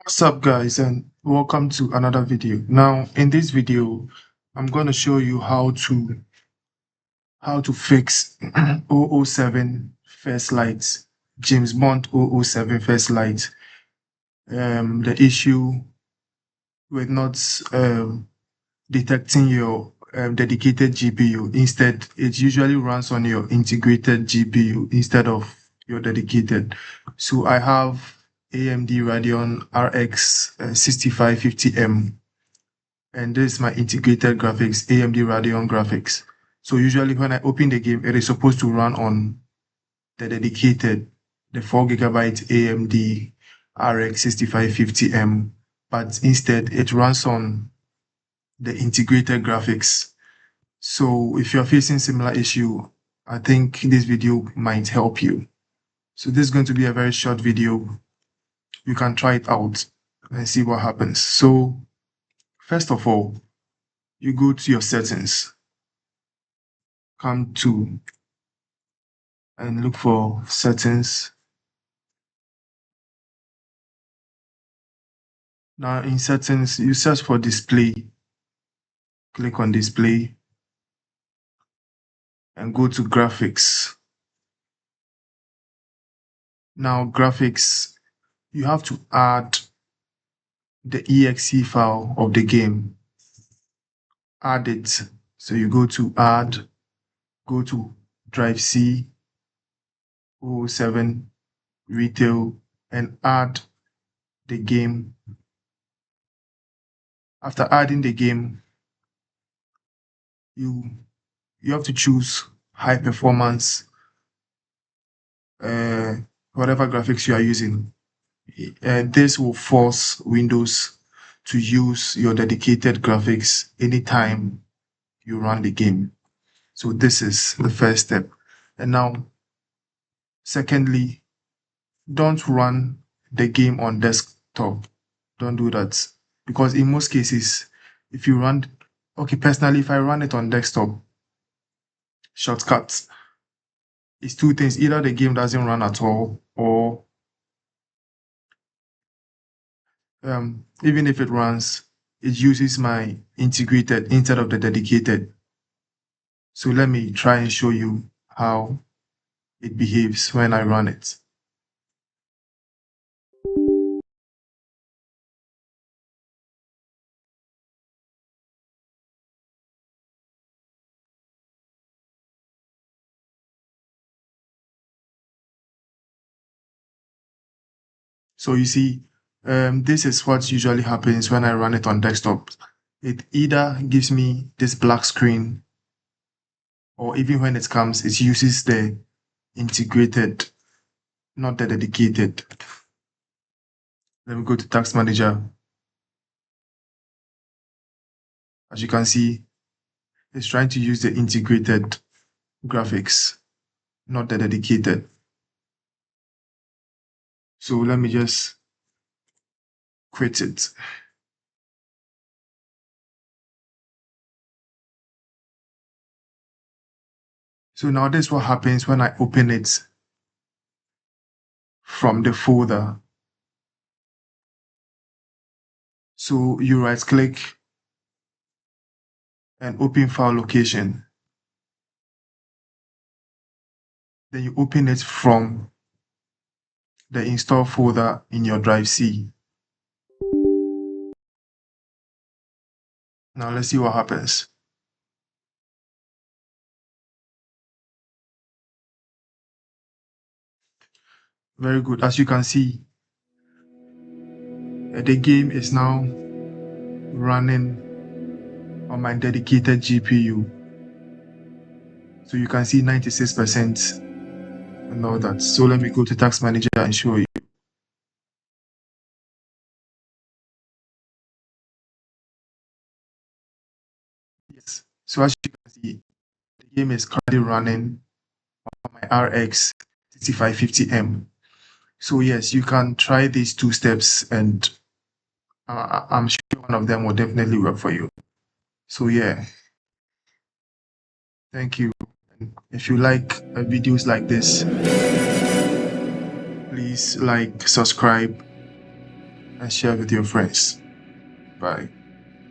What's up guys, and welcome to another video. Now in this video I'm going to show you how to fix 007 First Light, James Bond 007 First Light, the issue with not detecting your dedicated GPU. Instead, it usually runs on your integrated GPU instead of your dedicated. So I have AMD Radeon RX 6550M, and this is my integrated graphics, AMD Radeon graphics. So usually when I open the game, it is supposed to run on the dedicated, the 4GB AMD RX 6550M, but instead it runs on the integrated graphics. So if you're facing similar issue, I think this video might help you. So this is going to be a very short video. You can try it out and see what happens. So first of all, you go to your settings, come to and look for settings. Now in settings, you search for display, click on display and go to graphics. Now graphics, you have to add the exe file of the game. Add it. So you go to add, go to drive C 007 retail and add the game. After adding the game, you have to choose high performance, whatever graphics you are using. This will force Windows to use your dedicated graphics anytime you run the game. So this is the first step. And now, secondly, don't run the game on desktop. Don't do that. Because in most cases, if you run, personally, if I run it on desktop, shortcuts, it's two things. Either the game doesn't run at all, or even if it runs, it uses my integrated instead of the dedicated. So let me try and show you how it behaves when I run it. So you see, this is what usually happens when I run it on desktop. It either gives me this black screen, or even when it comes, it uses the integrated, not the dedicated. Let me go to Task Manager. As you can see, it's trying to use the integrated graphics, not the dedicated. So let me just quit it. So now this is what happens when I open it from the folder. So you right click and open file location. Then you open it from the install folder in your drive C. Now let's see what happens. Very good. As you can see, the game is now running on my dedicated GPU. So you can see 96% and all that. So let me go to Task Manager and show you. Yes. So as you can see, the game is currently running on my RX 6550M. So yes, you can try these two steps, and I'm sure one of them will definitely work for you. So yeah, thank you. And if you like videos like this, please like, subscribe, and share with your friends. Bye.